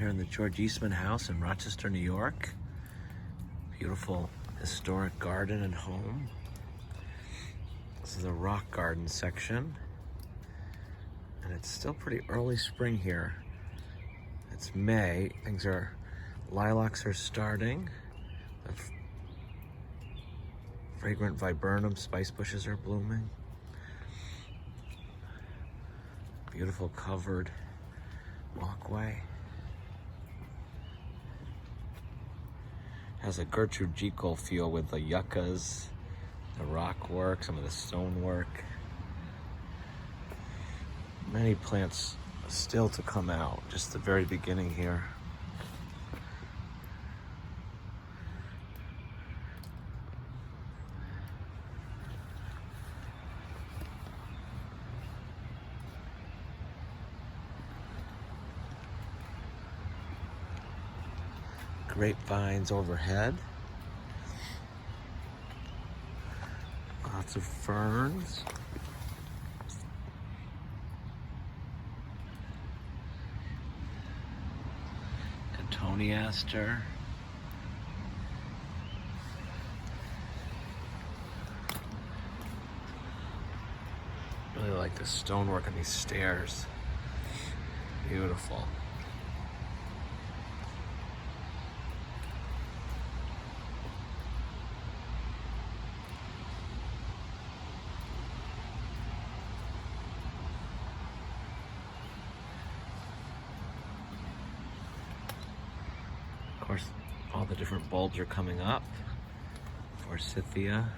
here in the George Eastman House in Rochester, New York. Beautiful historic garden and home. This is a rock garden section. And it's still pretty early spring here. It's May. Lilacs are starting. The fragrant viburnum spice bushes are blooming. Beautiful covered walkway. Has a Gertrude Jekyll feel with the yuccas, the rock work, some of the stone work. Many plants still to come out, just the very beginning here. Grapevines overhead. Lots of ferns. Cotoneaster. Really like the stonework on these stairs. Beautiful. Of course, all the different bulbs are coming up. Forsythia.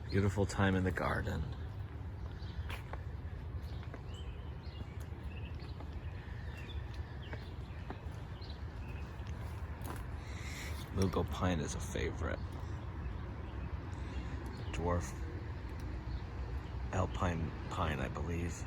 Beautiful time in the garden. Mugo pine is a favorite. Dwarf alpine pine, I believe.